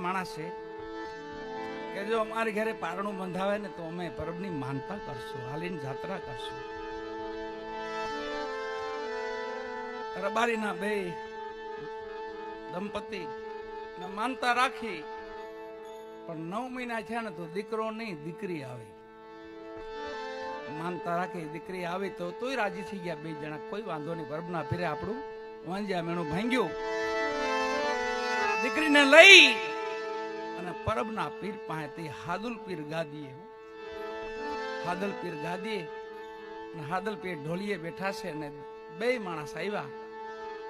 માણસ છે કે જો અમારી ઘરે પારણું બંધાવે ને તો અમે પરબની માનતા કરશું, હાલીને જાત્રા કરશું. રબારીના બે દંપતી માનતા રાખી, પણ 9 મહિના થયા ને તો દીકરો નહીં દીકરી આવી. માનતા રાખી દીકરી આવી તો તોય રાજી થઈ ગયા બે જણા, કોઈ વાંધો નહીં, પરબના પીરે આપણું વાંજ્યા મેણું ભાંગ્યું. દીકરીને લઈ અને પરબના પીર પાસે હાદુલ પીર ગાદીએ, હાદલ પીર ગાદીએ અને હાદલ પીર ઢોલીએ બેઠા છે. અને બે માણસ આવ્યા.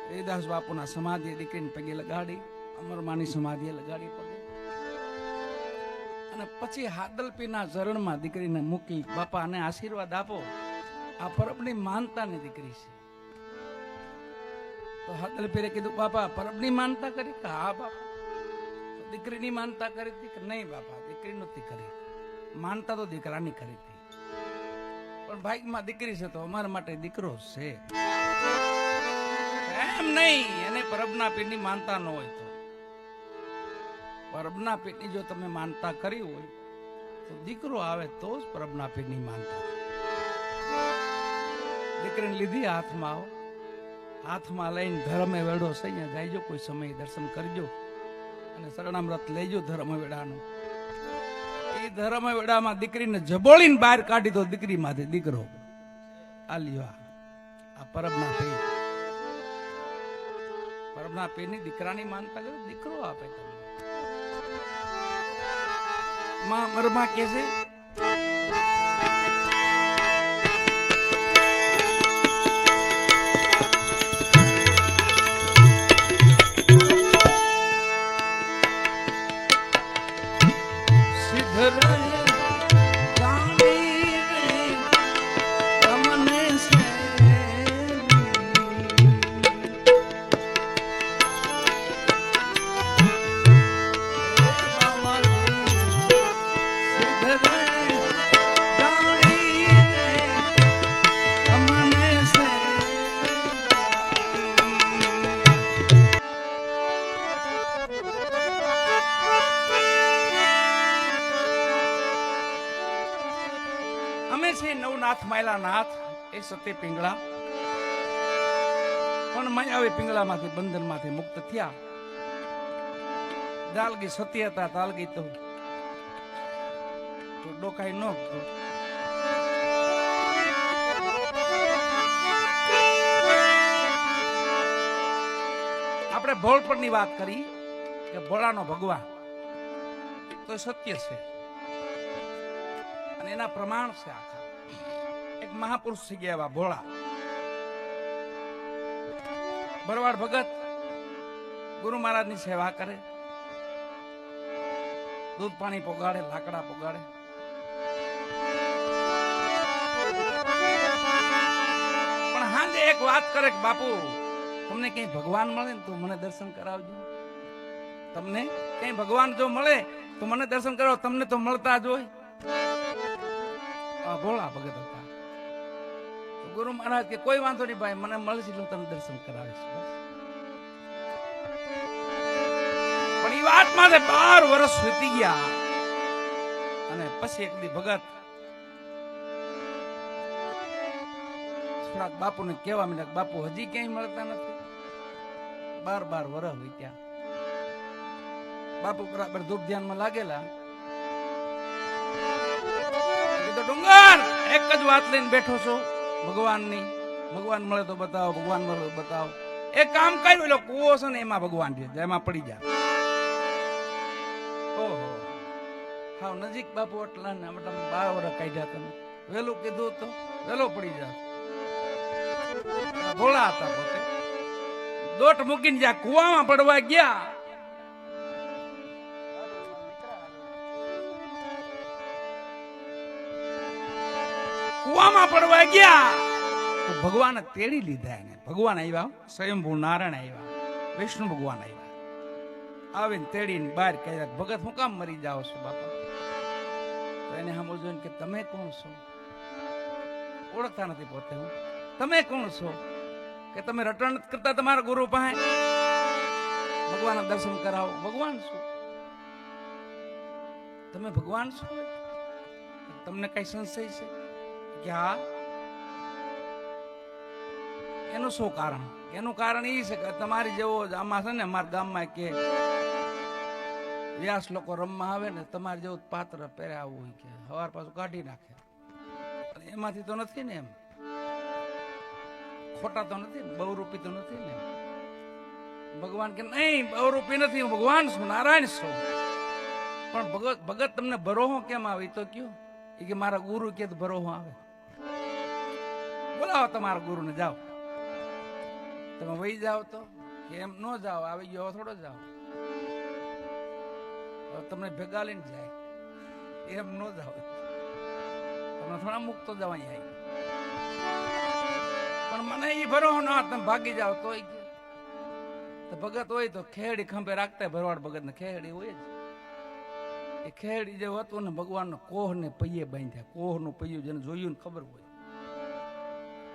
હરિદાસ બાપુના સમાધિએ દીકરીને પગે લગાડી, અમરમાની સમાધિએ લગાડી પગે, અને પછી હાદલ પીરના ચરણમાં દીકરીને મૂકી, બાપા આને આશીર્વાદ આપો, આ પરબની માનતાની દીકરી છે. તો હાદલ પીરે કીધું, બાપા પરબની માનતા કરી? હા બાપા. દીકરીની માનતા કરી હતી કે નહીં બાપા? દીકરી નહોતી કરી, માનતા તો દીકરાની કરી હતી, પણ ભાઈમાં દીકરી છે તો અમારા માટે દીકરો છે. એમ નહીં, એને પરબના પીરની માનતા ન હોય તો, પરબના પીરની જો તમે માનતા કરી હોય તો દીકરો આવે તો જ પરબના પીરની માનતા. દીકરીને લીધી હાથમાં, આવો હાથમાં લઈને ધર્મે વેડો છે, અહીંયા જાયજો, કોઈ સમય દર્શન કરજો અને શરણામૃત લેજો ધર્મ વેડાનું. એ ધર્મ વેડામાં દીકરીને જબોળીને બહાર કાઢી તો દીકરીમાંથી દીકરો આ લ્યો, આ પરબના પીર. પરબના પીરની દીકરાની માનતા કરો, દીકરો આપે તમને. માં મરમાં કે છે, અમે છે નવનાથ માયલા નાથ, એ સતે પિંગળા, પણ માયાવી પિંગળામાંથી બંધનમાંથી મુક્ત થયા. દાલગી સતી હતા, તાલગી તો ડોકાઈ ન. આપણે ભોળપણની વાત કરી કે ભોળાનો ભગવાન તો સત્ય છે અને એના પ્રમાણ છે. આખા એક મહાપુરુષ થઈ ગયા એવા ભોળા ભરવાડ ભગત ગુરુ મહારાજની સેવા કરે, દૂધ પાણી પોગાડે, લાકડા પોગાડે. પણ હાજે એક વાત કરે કે બાપુ તમને કઈ ભગવાન મળે ને તો મને દર્શન કરાવજો, તમને કઈ ભગવાન જો મળે તો મને દર્શન કરાવો, તમને તો મળતા જ હોય. ભોળા ભગત હતા. ગુરુ મહારાજ કે કોઈ વાંધો નહીં ભાઈ, મને મળશે એટલે તમને દર્શન કરાવીશ. પણ એ વાતમાં 12 વર્ષ વીતી ગયા અને પછી એક દી ભગત થોડાક બાપુને કહેવા માંડ્યા, બાપુ હજી ક્યાંય મળતા નથી. 12 વર્ષ વીત્યા. બાપુ બરાબર ધૂપ ધ્યાનમાં લાગેલા. ડુંગર એક જ વાત લઈને બેઠો છો ભગવાનની, ભગવાન મળે તો બતાવો, ભગવાન મળે તો બતાવો. એક કામ કર્યું, એટલે કૂવો છે ને એમાં ભગવાન છે, એમાં પડી જાય. ઓહો, હાવ નજીક બાપુ એટલા ને 12 વર્ષ કાઢ્યા તમે. વેલું કીધું તો વેલો પડી જાય. ભોળા હતા પોતે. દોટ મૂકીને જ્યાં કુવામાં પડવા ગયા, કુવામાં પડવા ગયા તો ભગવાને તેડી લીધા એને. ભગવાન આવ્યા, સ્વયંભૂ નારાયણ આવ્યા, વિષ્ણુ ભગવાન આવ્યા. આવીને તેડીને બહાર કહ્યા, ભગત હું કામ મરી જાઓ છો બાપા? તો એને સામું જોઈને કે તમે કોણ છો? ઓળખતા નથી પોતે. હું તમે કોણ છો? કે તમે રટણ કરતા તમારા ગુરુ પાસે, ભગવાનના દર્શન કરાવો. ભગવાન શું? તમે ભગવાન છો? તમને કઈ સંશય છે કે હા? એનું શું કારણ? એનું કારણ એ છે કે તમારી જેવો જ આમાં છે ને, અમારા ગામમાં કે વ્યાસ લોકો રમવા આવે ને, તમારે જેવું પાત્ર પહેર્યા આવું હોય કે સવાર પાછું કાઢી નાખે. એમાંથી તો નથી ને, એમ ખોટા તો નથી ને, બહુરૂપી તો નથી ને. ભગવાન કે નહીં, બહુરૂપી નથી, હું ભગવાન છું, નારાયણ છું. પણ ભગત તમને ભરોહો કેમ આવે તો કયો? એ કે મારા ગુરુ કે ભરોહો આવે. બોલાવો તમારા ગુરુને, જાઓ. તમે વહી જાઓ તો એમ ન જાઓ, આવી ગયો થોડો જાઓ. તમને ભેગા લઈને જાય, એમ ન જાઓ. તમે થોડા મુક્તો જવા આવી. પણ મને એ ભરોહો ના, તમે ભાગી જાઓ તો ભગત હોય તો ખેડી ખંભે રાખતા. ભરવાડ ભગત ને ખેડી હોય જ. એ ખેડી જે હતું ને, ભગવાન કોહ ને પૈયે બાંધ્યા. કોહ નું પૈયું જેને જોયું ને ખબર હોય,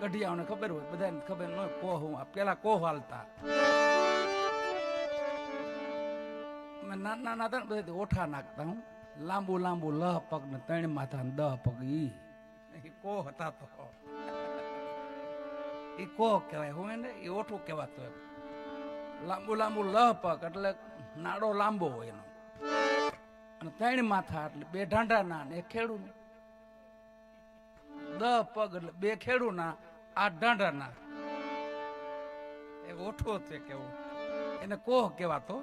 ગઢિયાઓને ખબર હોય, બધાને ખબર ન હોય. કોહ પેલા કોહ હાલતા. અમે નાના હતા ને, બધા ઓઠા નાખતા. હું લાંબુ લાંબુ લહ પગ ને 3 માથા ને 10 પગ. ઈ કોહ હતા. તો ઈ કોહ કહેવાય. હું એને એ ઓઠું કહેવાતો. લાંબુ લાંબુ લહ પગ એટલે નાડો લાંબો હોય એનો, અને 3 માથા એટલે 2 ઢાંઢા ના ને 1 ખેડૂ. 10 પગ એટલે 2 ખેડૂ ના, 8 ઢાંઢા ના. એ ઓઠો છે કેવું, એને કોહ કહેવાતો.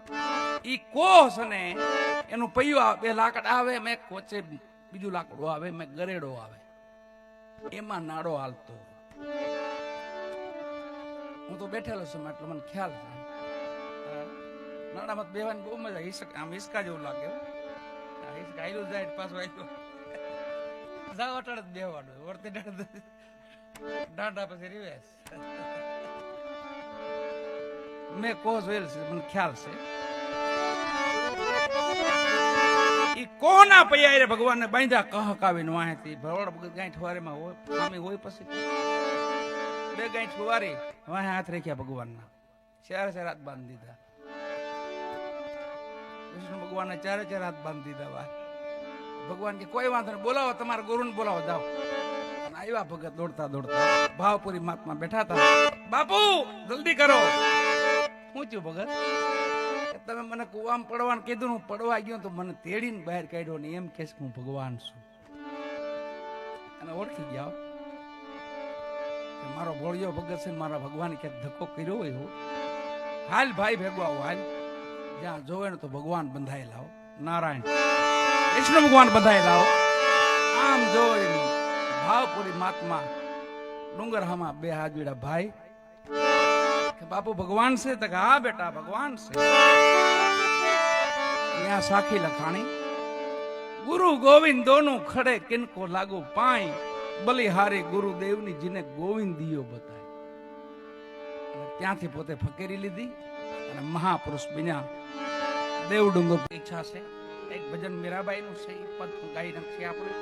ઈ કોહ છે ને, એનું પૈયું આવે, 2 લાકડ આવે, મેં વચ્ચે બીજું લાકડું આવે, મેં ગરેડો આવે, એમાં નાડો હાલતો. હું તો બેઠેલો છું એટલે મને ખ્યાલ છે. નાણામાં બેવાની બહુ મજા. આમ હિસકા જેવું લાગે. હિસકા આયલું જાય પાછું આયલું જાવ, અટાડે જ બેવાનું. વર્તી ડાંડા પછી રિવેશ. મેં કોહ જોયેલ છે, મને ખ્યાલ છે. ઈ કોના પૈયા ભગવાનને બાંધ્યા કહકાવીને વાહેતી. ભરવાડ ભગત ગાંઠ વારીમાં હોય, સ્વામી હોય, પછી 2 ગાંઠ વારી વાહે હાથ રાખ્યા ભગવાનના. 4 હાથ બાંધી દીધા. વિષ્ણુ ભગવાનને 4 હાથ બાંધી દીધા. વાહ. ભગવાન કે કોઈ વાંધો નહીં, બોલાવો તમારા ગુરુને, બોલાવો, જાઓ. અને આવ્યા ભગત દોડતા દોડતા. ભાવપુરી મહાત્મા બેઠા હતા. બાપુ જલ્દી કરો. શું થયું ભગત? તમે મને કુવામાં પડવાનું કીધું, હું પડવા ગયો તો મને તેડીને બહાર કાઢ્યો ને એમ કે હું ભગવાન છું. અને ઓળખી ગયા મારો ભોળિયો ભગત છે, મારા ભગવાન ક્યાંક ધક્કો કર્યો હોય એવું. હાલ ભાઈ ભેગો આવો, હાલ. જ્યાં જોવે ને તો ભગવાન બંધાયેલા હો, નારાયણ વિષ્ણુ ભગવાન બંધાયેલા હો. આમ જોઈ ભાવપુરી મહાત્મા ડુંગરહામાં 2 હાજવીડા ભાઈ. બાપુ ભગવાન છે? તો હા બેટા ભગવાન છે. ત્યાં સાખી લખાણી, ગુરુ ગોવિંદ દોનું ખડે કિनको લાગુ પાઈ, બલિહારી ગુરુદેવની જીને ગોવિંદ દિયો બતાય. ત્યાંથી પોતે ફકીરી લીધી અને મહાપુરુષ બન્યા. દેવ ડુંગર ઈચ્છા છે એક ભજન મીરાબાઈ નું છે, પદ ગાઈ નાખીએ આપણે.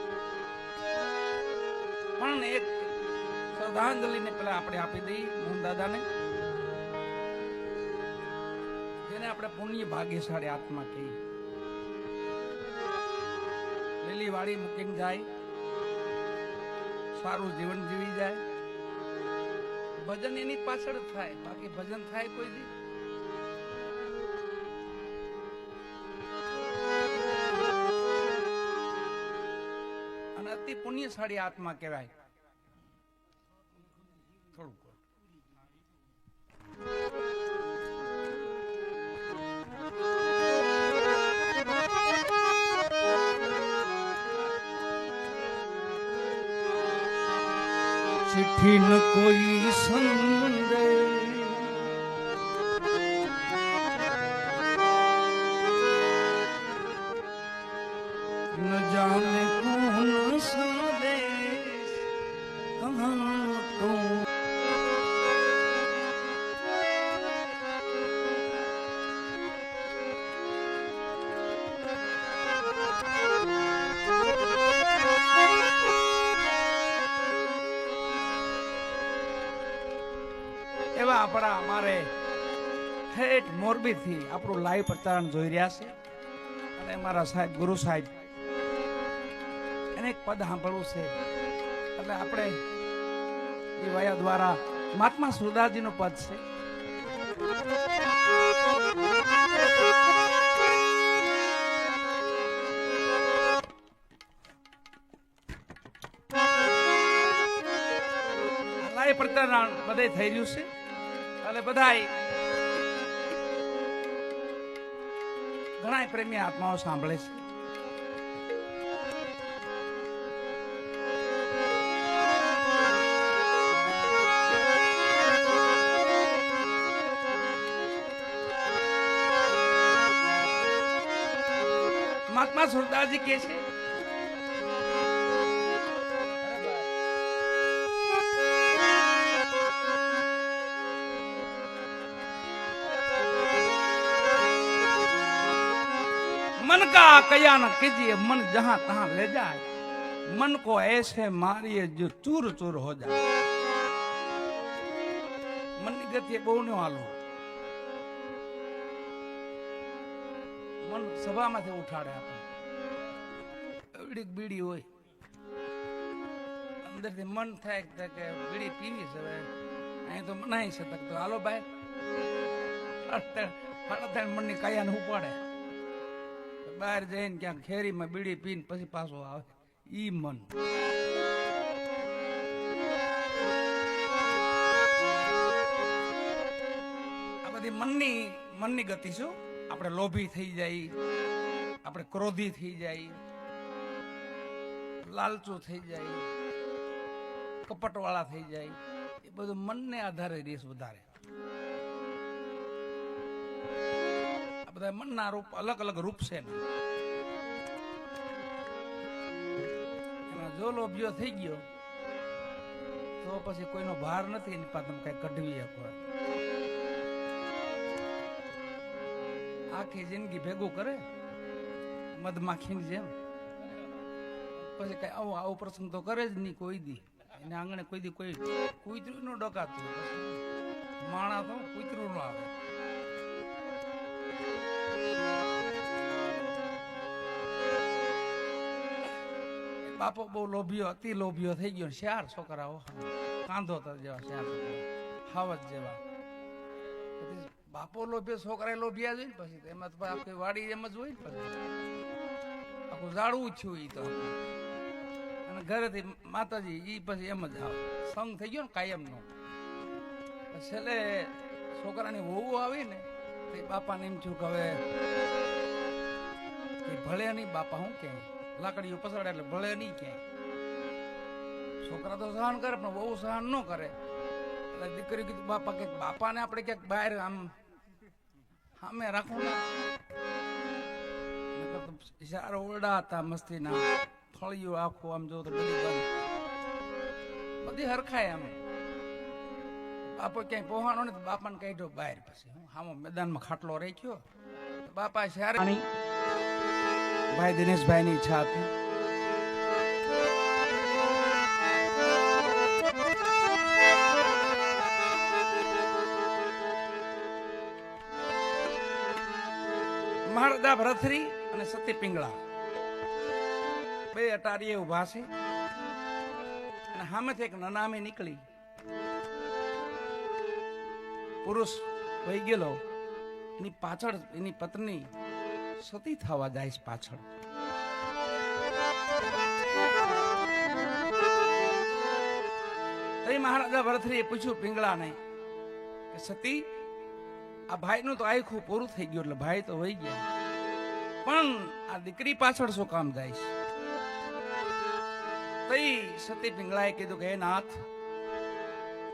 પણ એક શ્રદ્ધાંજલિ ને પેલા આપણે આપી દઈએ મોહન દાદાને, જેને આપણે પુણ્ય ભાગ્યશાળી આત્મા કહીએ. લીલી વાડી મૂકીને જાય, સારું જીવન જીવી જાય. ભજન એની પાછળ થાય, બાકી ભજન થાય કોઈ દી? અને અતિ પુણ્યશાળી આત્મા કહેવાય. થોડું चिट्ठी न कोई संदेश, न जाने कौन संदेश कहाँ तुम। આપણા અમારે ઠેઠ મોરબી થી આપણું લાઈવ પ્રસારણ જોઈ રહ્યા છે અને મારા સાહેબ ગુરુ સાહેબ અનેક પદ સાંભળવું છે એટલે આપણે એ વાયા દ્વારા મહાત્મા સુરદાસજીનું પદ છે. લાય પ્રત્યારણ બધે થઈ રહ્યું છે એટલે બધાય ઘણા પ્રેમી આત્માઓ સાંભળે છે. મહાત્મા સુરદાસજી કે છે मन का कया न कीजिए मन जहां तहां ले जाए मन को ऐसे मारिए जो चूर चूर हो जाए. मन ની ગતિએ બહુ ન હાલો. મન સભામાંથી ઉઠાડે આપણે બીડી બીડી હોય અંદરથી મન થાય કે બીડી પીવી છે હવે અહીં તો મનાઈ છે તો હાલો ભાઈ મનની કાયાને ઉપાડે બહાર જઈને ક્યાંક ખેરીમાં બીડી પીને પછી પાછો આવે ઈ મન. આ બધી મનની ગતિ શું આપણે લોભી થઈ જાય, આપણે ક્રોધી થઈ જાય, લાલચુ થઈ જાય, કપટવાળા થઈ જાય, એ બધું મનને આધારે રેસ વધારે. આ બધા મનના રૂપ અલગ અલગ રૂપ છે ને એમાં જો લોભિયો થઈ ગયો તો પછી કોઈનો ભાર નથી એની પાસે તમે કઈ કઢવી શકો. આખી જિંદગી ભેગું કરે મધમાખીની જેમ પછી કઈ આવો પ્રસંગ તો કરે જ નહીં કોઈ દી. એને આંગણે કોઈ દી કોઈ કૂતરું નું ડકાતું માણા તો કૂતરું નો આવે. બાપો બહુ લોભિયો અતિ લોભિયો થઈ ગયો. શાર છોકરાઓ કાંધો જેવા શાર હાવત જેવા. બાપો લોભ્યો છોકરા લોભિયા જોઈ ને પછી એમાં તો આખી વાડી એમ જ હોય ને પછી આખું ઝાડવું થયું ઈ તો. અને ઘરેથી માતાજી ઈ પછી એમ જ આવે સંગ થઈ ગયો ને કાયમ નો. છેલ્લે છોકરાની વહુ આવી ને તે બાપાને એમ થયું કે હવે ભલે નહીં બાપા હું ક્યાંય લાકડીઓ પસડે એટલે ભલે નહીં ક્યાંય. છોકરા તો સહન કરે પણ બહુ સહન ન કરે એટલે દીકરી કીધું બાપા કે બાપાને આપણે ક્યાંક બહાર આમ સામે રાખવું સારા ઓરડા હતા મસ્તીના ફળિયું આખું આમ જો તો બધી હરખાય આમ. બાપો ક્યાંય પહોંચાણો ને તો બાપાને કાઢ્યો બહાર. પછી હું સામો મેદાનમાં ખાટલો રાખ્યો બાપા સારે ભાઈ દિનેશભાઈ ની ઈચ્છા હતી મહારાજા ભરથરી અને સતી પિંગળા બે અટારીએ ઉભા છે અને સામેથી એક નનામી નીકળી પુરુષ વહી ગયેલો એની પાછળ એની પત્ની સતી થવા જાય છે પાછળ. મહારાજા ભરથરીએ પૂછ્યું પિંગળાને કે સતી આ ભાઈ નું તો આખું પૂરું થઈ ગયું એટલે ભાઈ તો વહી ગયા પણ આ દીકરી પાછળ શું કામ જાય છે? તઈ સતી પિંગળાએ કીધું કે હે નાથ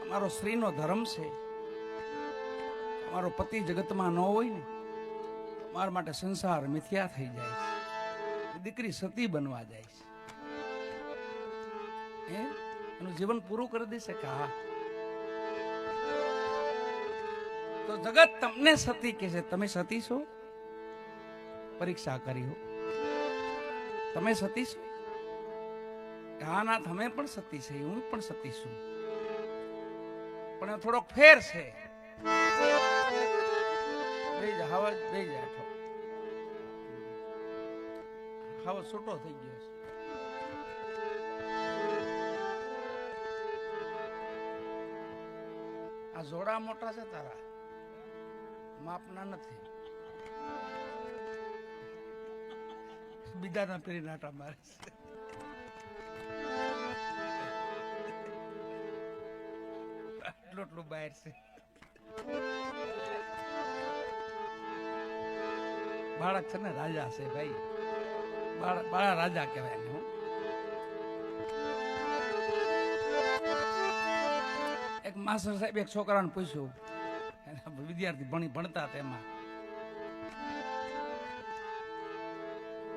અમારો સ્ત્રીનો ધર્મ છે અમારો પતિ જગતમાં ન હોય ને મારા માટે સંસાર મિથ્યા થઈ જાય છે. દીકરી સતી બનવા જાય છે એનું જીવન પૂરું કરી દેશે કે હા? તો જગત તમને સતી કહે છે. તમે સતી છો? પરીક્ષા કરી હો તમે સતી છો? હા ના તમે પણ સતી છે હું પણ સતી છું પણ થોડોક ફેર છે. હવે છૂટો થઈ ગયો છે જોડા મોટા છે તારા, માપના નથી. બીજાના પેરી નાટા મારે છે. આટલું બહાર છે. બાળક છે ને રાજા છે ભાઈ, બાળા રાજા કહેવાય ને. એક માસ્ટર સાહેબ એક છોકરાને પૂછ્યું, વિદ્યાર્થી ભણતા તેમાં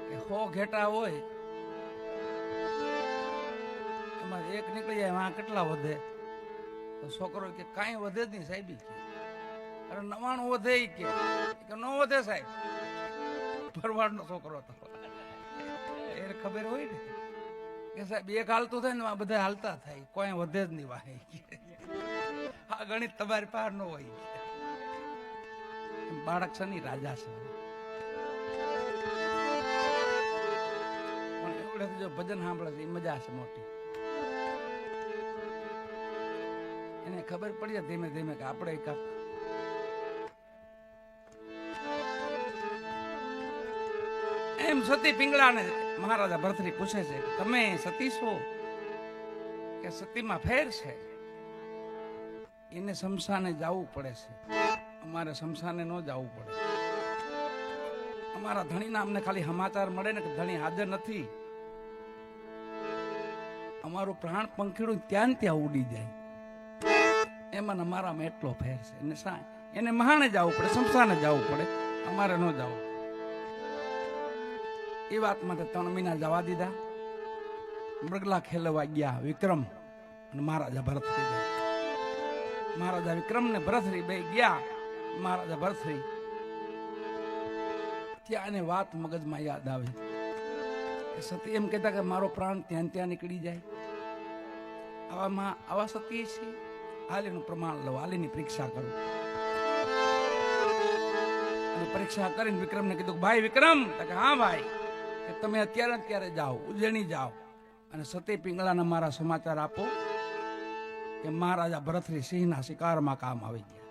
કે 100 ઘેટા હોય એમાં એક નીકળી જાય, એમાં કેટલા વધે? તો છોકરો કે કાંઈ વધે જ નહીં સાહેબ. અરે 99 વધે કે ન વધે સાહેબ. ભરવાડનો છોકરો હતો, એને ખબર હોય ને કે સાહેબ એક હાલતું થાય ને બધા હાલતા થાય, કોઈ વધે જ નહીં વાહે. આ ગણિત તમારી પાસે ન હોય. બાળક છે ને રાજા છે. પણ એવડે જો ભજન સાંભળે છે એ મજા છે મોટી. એને ખબર પડી જાય ધીમે ધીમે કે આપણે એમ સતી પિંગળાને મહારાજા ભરથરી પૂછે છે, તમે સતી છો કે સતીમાં ફેર છે? એને શમશાને જવું પડે છે, અમારે શમશાને ન જવું પડે. અમારા ધણીના અમને ખાલી સમાચાર મળે ને કે ધણી હાજર નથી, અમારું પ્રાણ પંખીડું ત્યાં ત્યાં ઉડી જાય. એમાં અમારામાં એટલો ફેર છે. એને મહાને જવું પડે, શમશાને જવું પડે, અમારે ન જવું. એ વાત માટે 3 મહિના જવા દીધા. મૃગલા ખેલવા ગયા વિક્રમ અને મહારાજા ભરથરી. મહારાજા વિક્રમ ને ભરથરી બે ગયા. મહારાજા ભરથરી ત્યાં એને વાત મગજમાં યાદ આવી. સતી એમ કહેતા કે મારો પ્રાણ ત્યાં ત્યાં નીકળી જાય. આવા સતી છે. હાલીનું પ્રમાણ લો, હાલીની પરીક્ષા કરો. અને પરીક્ષા કરીને વિક્રમને કીધું, ભાઈ વિક્રમ, કે હા ભાઈ, કે તમે અત્યારે જાઓ, ઉજ્જૈની જાઓ અને સતી પિંગળાના મારા સમાચાર આપો કે મહારાજા ભરથરી સિંહના શિકારમાં કામ આવી ગયા.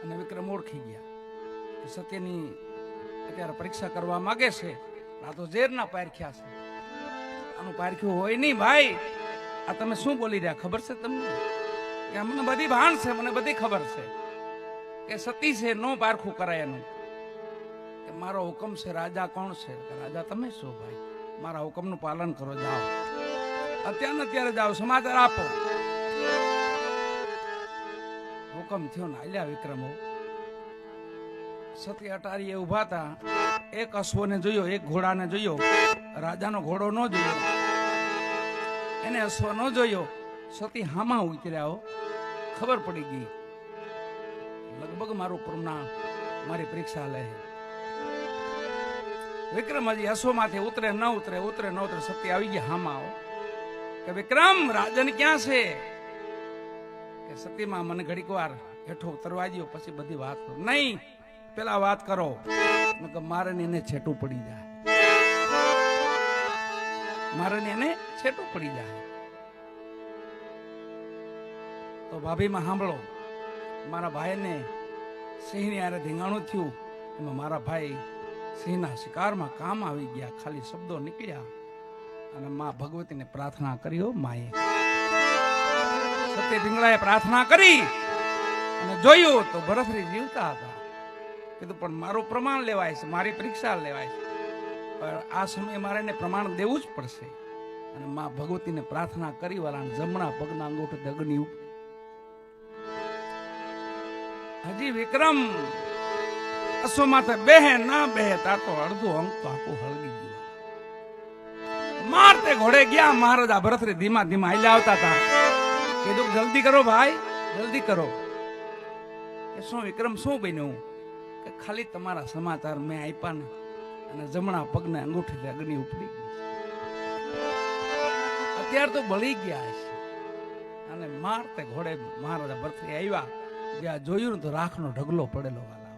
અને વિક્રમ ઓળખી ગયા કે સતીની અત્યારે પરીક્ષા કરવા માંગે છે. આ તો ઝેરના પારખ્યા છે, આનું પારખ્યું હોય નહીં. ભાઈ આ તમે શું બોલી રહ્યા ખબર છે તમને? કે મને બધી ભાન છે, મને બધી ખબર છે કે સતી છે, નો પારખું કરાય એનું. કે મારો હુકમ છે. રાજા કોણ છે? રાજા તમે છો ભાઈ, મારા હુકમનું પાલન કરો, જાઓ અત્યારે જાઓ, સમાચાર આપો. હુકમ થયો ને આલ્યા વિક્રમો. સતી અટારીએ ઉભા હતા. એક અશ્વને જોયો, એક ઘોડાને જોયો. રાજાનો ઘોડો ન જોયો, એને અશ્વ ન જોયો. સતી હામાં ઉતર્યા. ખબર પડી ગઈ લગભગ મારું પ્રમાણ, મારી પરીક્ષા લે. વિક્રમ હજી અશ્વમાંથી ઉતરે ન ઉતરે, ઉતરે ન ઉતરે. સતી આવી ગયા હામાં. કે વિક્રમ, રાજન ક્યાં છે? કે સતીમાં મને ઘડીક વાર હેઠો ઉતરવા દો, પછી બધી વાત કરો. નહીં, પેલા વાત કરો, મારે એને છેટું પડી જાય, મારે એને છેટું પડી જાય. તો ભાભીમાં સાંભળો, મારા ભાઈને સિંહની આરે ધીંગાણું થયું, એમાં મારા ભાઈ સિંહના શિકારમાં કામ આવી ગયા. ખાલી શબ્દો નીકળ્યા અને માં ભગવતીને પ્રાર્થના કરી. માએ સતી પિંગળાએ પ્રાર્થના કરી અને જોયું તો ભરથરી જીવતા હતા. કીધું પણ મારું પ્રમાણ લેવાય છે, મારી પરીક્ષા લેવાય છે, પણ આ સમયે મારે એને પ્રમાણ દેવું જ પડશે. અને માં ભગવતીને પ્રાર્થના કરી વાળા જમણા પગના અંગૂઠે અગ્નિ. હજી વિક્રમ અશ્વમાથે બેહે ના બેહે તાર તો અડધું અંક તો આખું હળગી ગયું. મારતે ઘોડે ગયા. મહારાજા ભરથરી ધીમા ધીમા હાલ્યા આવતા હતા. કીધું જલ્દી કરો ભાઈ, જલ્દી કરો. કે શું વિક્રમ, શું બન્યું? કે ખાલી તમારા સમાચાર મેં આપ્યા ને અને જમણા પગને અંગૂઠે અગ્નિ ઉપડી ગઈ. અત્યારે તો બળી ગયા છે. અને મારતે ઘોડે મહારાજા ભરથરી આવ્યા. જ્યાં જોયું ને તો રાખનો ઢગલો પડેલો વાલા.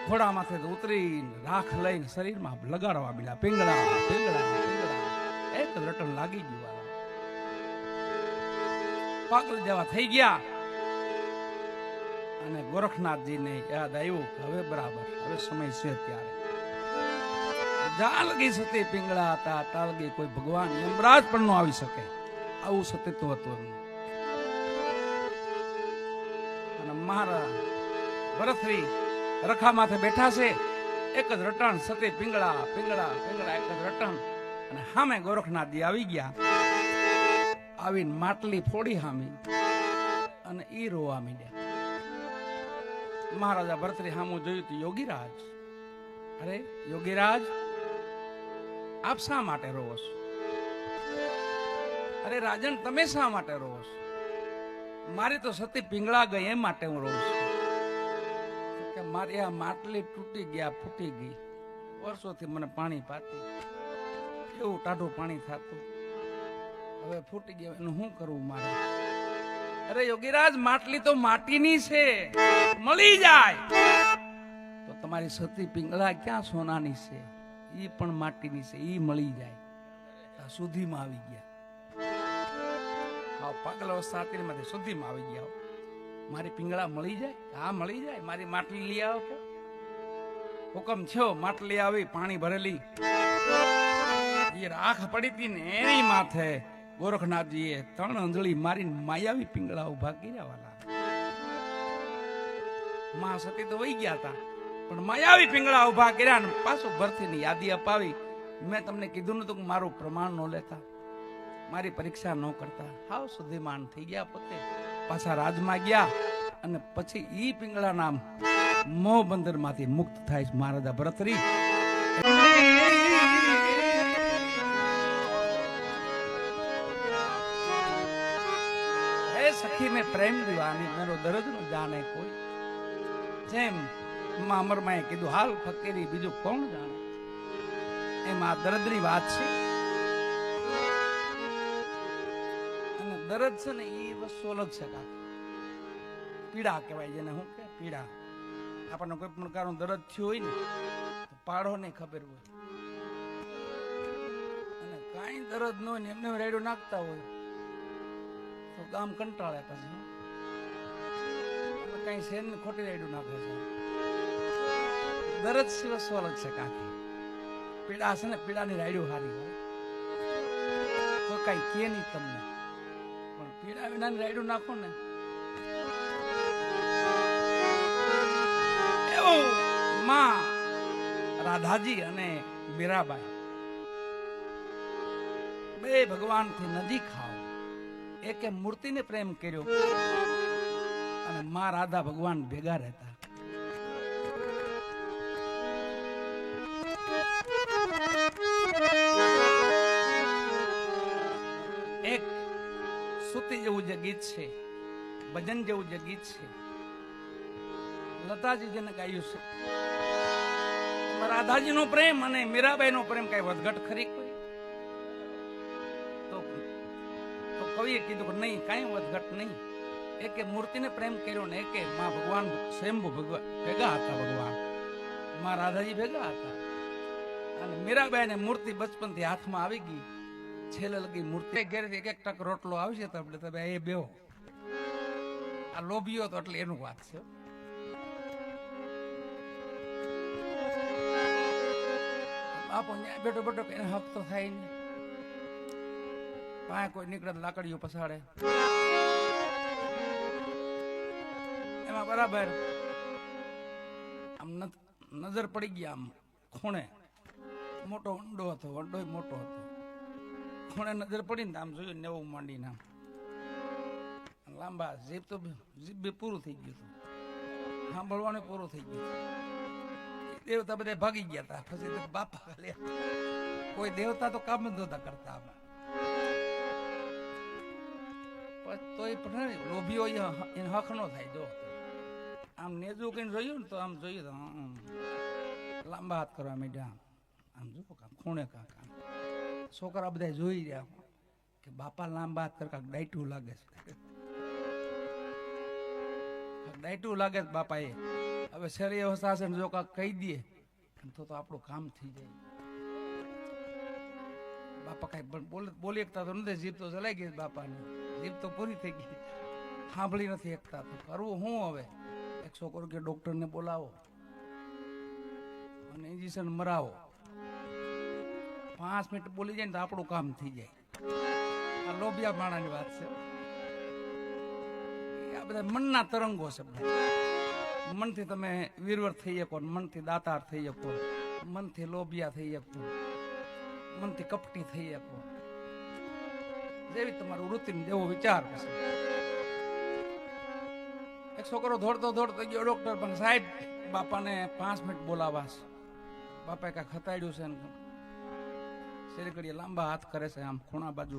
ઘોડામાંથી ઉતરીને રાખ લઈને શરીરમાં લગાડવા મળ્યા. પિંગળા પિંગળા પિંગળા. એક રટણ લાગી ગયું વાલા. પાગલ જેવા થઈ ગયા અને ગોરખનાથજીને યાદ આવ્યું કે હવે બરાબર, હવે સમય છે ત્યારે. જ્યાં લગી સતી પિંગળા હતા ત્યાં લગી કોઈ ભગવાન યમરાજ પણ ન આવી શકે, આવું સતીત્વ હતું એમનું. અને મારા ભરતરી રખા માથે બેઠા છે, એક જ રટણ, સતી પિંગળા પિંગળા પિંગળા, એક જ રટણ. અને સામે ગોરખનાથજી આવી ગયા, આવીને માટલી ફોડી સામી અને ઈ રોવા માંડ્યા. મહારાજા ભરતરી સામું જોયું તો યોગીરાજ, અરે યોગીરાજ, આપ શા માટે રોવો છો? અરે રાજન, તમે શા માટે રોવો છો? મારી તો સતી પિંગળા ગઈ એમ માટે હું રોઉં છું. કે મારી આ માટલી તૂટી ગયા, ફૂટી ગઈ, વર્ષોથી મને પાણી પાતી, એવું ટાઢું પાણી થતું, હવે ફૂટી ગયું, એનું શું કરવું મારે? અરે યોગીરાજ, માટલી તો માટીની છે, મળી જાય. તો તમારી સતી પિંગળા ક્યાં સોનાની છે? ઈ પણ માટીની છે, ઈ મળી જાય. સુધીમાં આવી ગયા, હા, પાગલ અવસ્થામાંથી સુધીમાં આવી ગયા. મારી પિંગળા મળી જાય? હા મળી જાય, મારી માટલી લઈ આવો કે. હુકમ થયો, માટલી આવી, પાણી ભરેલી, એ રાખ પડી હતી ને એની માથે ગોરખનાથજીએ 3 અંજળી મારીને માયાવી પિંગળા ઉભા કર્યા. વાલા મા સતી તો વહી ગયા હતા, પણ માયાવી પિંગળા ઉભા કર્યા ને પાછું ભરતીની યાદી અપાવી. મેં તમને કીધું નતું કે મારું પ્રમાણ ન લેતા, મારી પરીક્ષા ન કરતા, હાવ સુધીમાન થઈ ગયા પોતે. પાછા રાજમાં ગયા અને પછી ઈ પિંગળા નામ મોહ બંદર માંથી મુક્ત થાય છે મહારાજા ભરતરી. સખી મેં પ્રેમ દીવાની મેરો દર્દ ન જાણે કોઈ, જેમ માં અમરમાએ કીધું હાલ ફકીરી બીજું કોણ જાણે, એમાં દર્દની વાત છે. અને દર્દ છે ને એ વસ્તુ અલગ છે, પીડા કહેવાય જેને. શું કે પીડા? આપણને કોઈ પણ પ્રકારનું દર્દ થયું હોય ને તો પાડો નહીં ખબર હોય, અને કાંઈ દર્દ ન હોય ને એમને રેડું નાખતા હોય તો ગામ કંટાળે. પછી કઈ શેર ને ખોટી રેડું નાખે છે. દરદ સિવાય વસ્તુ અલગ છે કાકી. પીડા છે ને, પીડાની રાયડું હારી હોય, કોઈ કઈ કે નહીં તમને, પણ પીડા વિનાની રાયડું નાખો ને એવું. માં રાધાજી અને મીરાબાઈ બે ભગવાન થી નજીક આવ. એકે મૂર્તિને પ્રેમ કર્યો અને માં રાધા ભગવાન ભેગા રહેતા. એક સુતી જેવું જે ગીત છે, ભજન જેવું જે ગીત છે, લતાજી જેને ગાયું છે. રાધાજી નો પ્રેમ અને મીરાબાઈ નો પ્રેમ કઈ વધઘટ ખરી કોઈ? તો કવિએ કીધું કે નહીં, કઈ વધઘટ નહીં. એકે મૂર્તિને પ્રેમ કર્યો ને એકે માં ભગવાન સ્વયંભુ ભગવાન ભેગા હતા. ભગવાન માં રાધાજી ભેગા હતા અને મીરાબાઈ ને મૂર્તિ બચપનથી હાથમાં આવી ગઈ. છેલ્લે લગી મૂર્તિ ઘેરથી એક ટક રોટલો આવશે તો આપણે તમે એ બેહો. આ લોભીઓ તો એટલે એનું વાત છે. બાપો બેઠો બેઠો એને હક તો થાય નહીં. પાસે કોઈ નીકળે લાકડીઓ પસાડે, એમાં બરાબર આમ નજર પડી ગયા. આમ ખૂણે મોટો વંડો હતો, વંડો મોટો હતો. ખૂણે નજર પડી ને આમ જોયું 90 માંડીને આમ લાંબા જીભ તો જીભ બી પૂરું થઈ ગયું હતું, સાંભળવાનું પૂરું થઈ ગયું. દેવતા બધા ભાગી ગયા હતા. પછી બાપા કોઈ દેવતા તો કામ જ નતા કરતા. તો એ પણ લોભીઓ એને હક નો થાય. જો આમ નેજું કઈ જોયું ને તો આમ જોયું તો લાંબા હાથ કરવા માંડ્યા. આમ જો ખૂણે કાકા છોકરા બધા જોઈ રહ્યા કે બાપા લાંબા હાથ કર, કાંક ડાયટું લાગે છે, ડાયટું લાગે છે બાપા એ. હવે શરીર અવસ્થા છે ને જો કાંક કહી દઈએ તો આપણું કામ થઈ જાય. બાપા કઈ બોલી એકતા તો નથી, જીભ તો ચલાઈ ગઈ બાપાની, જીભ તો પૂરી થઈ ગઈ, સાંભળી નથી એકતા. તો કરવું શું હવે? એક છોકરો કે ડોક્ટરને બોલાવો અને ઇન્જેક્શન મરાવો. 5 મિનિટ બોલી જાય ને તો આપણું કામ થઈ જાય. આ લોભિયા માણાની વાત છે. આ બધા મનના તરંગો છે. મનથી તમે વીરવર થઈ શકો, મનથી દાતાર થઈ શકો, મનથી લોભિયા થઈ શકો, મનથી કપટી થઈ શકો, જેવી તમારું રૂટીન જેવો વિચાર હશે. એક છોકરો દોડતો ગયો ડોક્ટર પણ, સાહેબ બાપાને 5 મિનિટ બોલાવા છે. બાપાએ કાંઈક હતાડ્યું છે ને શેરીકડીએ લાંબા હાથ કરે છે આમ ખૂણા બાજુ.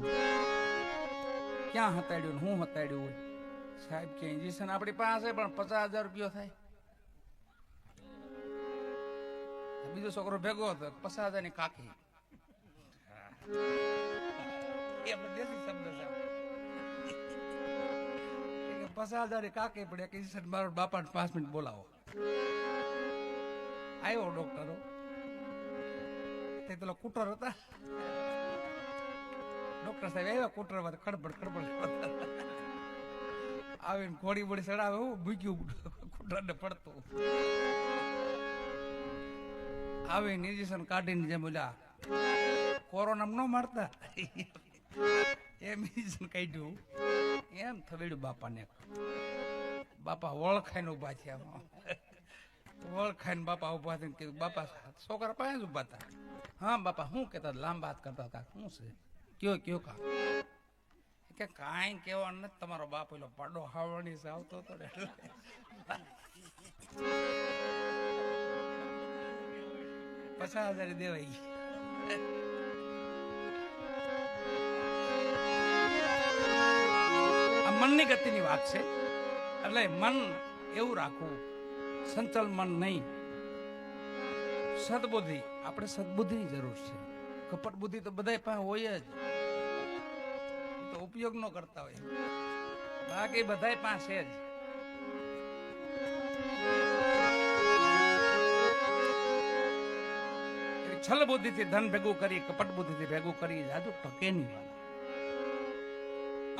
ક્યાં હતાડ્યું, હું હતાડ્યું હોય? સાહેબ કે ઇન્જેક્શન આપણી પાસે પણ 50,000 રૂપિયા થાય. બીજો છોકરો ભેગો હતો, 50,000 ની કાકી. એ દેશી શબ્દ છે. 50,000 ની કાકી પડે કે ઇન્જેક્શન મારો બાપાને 5 મિનિટ બોલાવો. આવ્યો ડોક્ટરો, તે પેલો કુટર હતા. ડોક્ટર સાહેબ આવ્યા કુટર માં, ખડબડ આવીને ઘોડી બોડી ચડાવે, હું ભૂક્યું કુટર ને પડતું આવીને ઇન્જેક્શન કાઢીને જેમ બોલ્યા કોરોના ન મારતા એમ ઇન્જેક્શન કાઢ્યું. એમ થવેડ્યું બાપાને. બાપા વળખાઈને ઉભા થયા. વળખાઈને બાપા ઉભા થઈને કીધું, બાપા છોકરા પાસે જ ઉભા હતા. હા બાપા શું કેતા? લાંબા હાથ કરતા હતા. શું છે? કયો કા? કે કાંઈ કહેવાનું નથી, તમારો બાપ એલો પાડો હાવણી છે આવતો હતો ને. 50,000 દેવાઈ ગઈ. આ મનની ગતિની વાત છે. એટલે મન એવું રાખવું, સંચલ મન નહીં. સદબુદ્ધિ, આપણે સદબુદ્ધિની જરૂર છે. કપટ બુદ્ધિ તો બધા પાસે હોય જ, તો ઉપયોગ ન કરતા હોય. બાકી બધા પાસે જ. છલ બુદ્ધિથી ધન ભેગું કરી, કપટ બુદ્ધિથી ભેગું કરી જાદુ ટકે નહીં વાલા.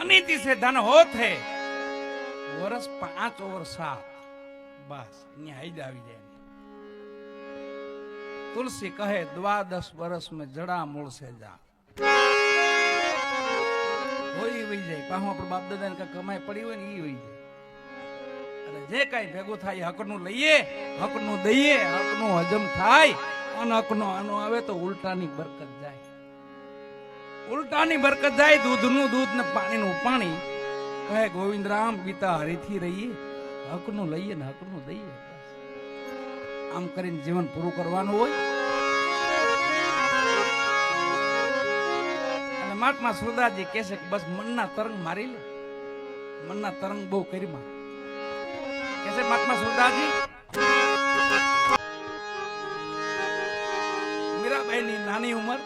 અનીતિ સે ધન હોત હે વર્ષ 5 ઓવર 7, બસ અહીંયા હાઈડ આવી જાય. તુલસી કહે 12 વર્ષ में जड़ा मूल से जा. હોય વહી જાય પાછું. આપણે બાપ દાદા ને કમાઈ પડી હોય ને એ વહી જાય. એટલે જે કઈ ભેગું થાય હકનું લઈએ, હકનું દઈએ, હકનું હજમ થાય. અનહકનો આનો આવે તો ઉલટાની બરકત જાય. ઉલટાની બરકત જાય. દૂધનું દૂધ ને પાણીનું પાણી. કહે ગોવિંદ રામ પિતા હરીથી રહીએ, હકનું લઈએ ને હકનું દઈએ. આમ કરીને જીવન પૂરું કરવાનું હોય. અને મહાત્મા સુરદાસજી કહે છે કે બસ મનના તરંગ મારી લે. મનના તરંગ બહુ કરી માં કહે છે મહાત્મા સુરદાસજી. મીરાબાઈ ની નાની ઉંમર,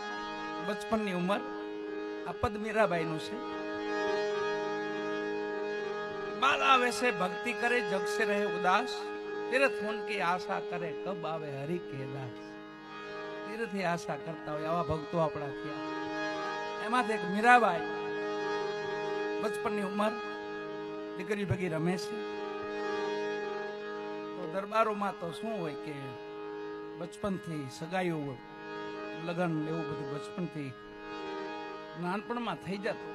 બચપન ની ઉંમર. આ પદ મીરાબાઈ નું છે. બાલ આવે છે ભક્તિ કરે, જગ से रहे उदास. तीर्थ होन की आशा करे, कब आवे हरि के दास. तीर्थ की आशा करता હોય આવા ભક્તો આપણા થયા. એમાંથી એક મીરાબાઈ, બચપનની ઉંમર, દીકરી ભેગી રમે છે. તો દરબારોમાં તો શું હોય કે બચપનથી સગાઈઓ હોય, લગ્ન એવું બધું બચપનથી નાનપણમાં થઈ જતું.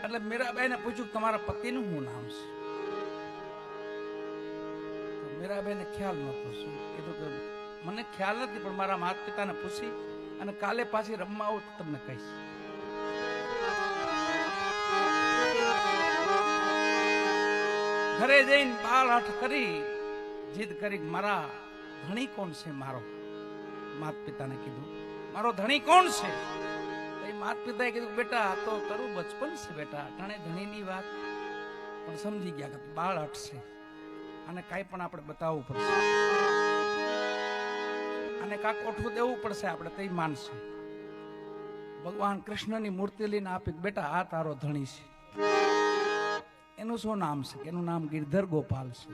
એટલે મીરાબાઈને પૂછ્યું તમારા પતિનું શું નામ છે? મીરાબાઈને ખ્યાલ નતો. શું કીધું કે મને ખ્યાલ નથી, પણ મારા માતા પિતાને પૂછી અને કાલે પાછી રમવા આવું તો તમને કહીશ. ઘરે જઈને બાળ હઠ કરી, જીદ કરી, મારા ધણી કોણ છે? મારો માતા પિતાને કીધું મારો ધણી કોણ છે? માતા પિતાએ કીધું બેટા આ તો તારું બચપન છે બેટા, અટાણે ધણીની વાત. પણ સમજી ગયા કે બાળ હઠ છે, અને કાંઈ પણ આપણે બતાવવું પડશે, અને કાંક ઓઠું દેવું પડશે આપણે, તે માનશે. ભગવાન કૃષ્ણની મૂર્તિ લઈને આપી, બેટા આ તારો ધણી છે. એનું શું નામ છે? એનું નામ ગિરધર ગોપાલ છે.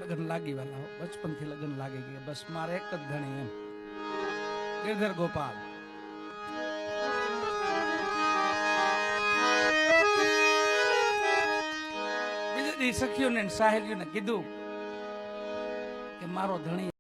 લગ્ન લાગી વાલા, બચપનથી લગ્ન લાગી ગયા. બસ મારે એક જ ધણી એમ. ગિરધર ગોપાલ બીજા દી સખીઓને ને સાહેલીઓને કીધું કે મારો ધણી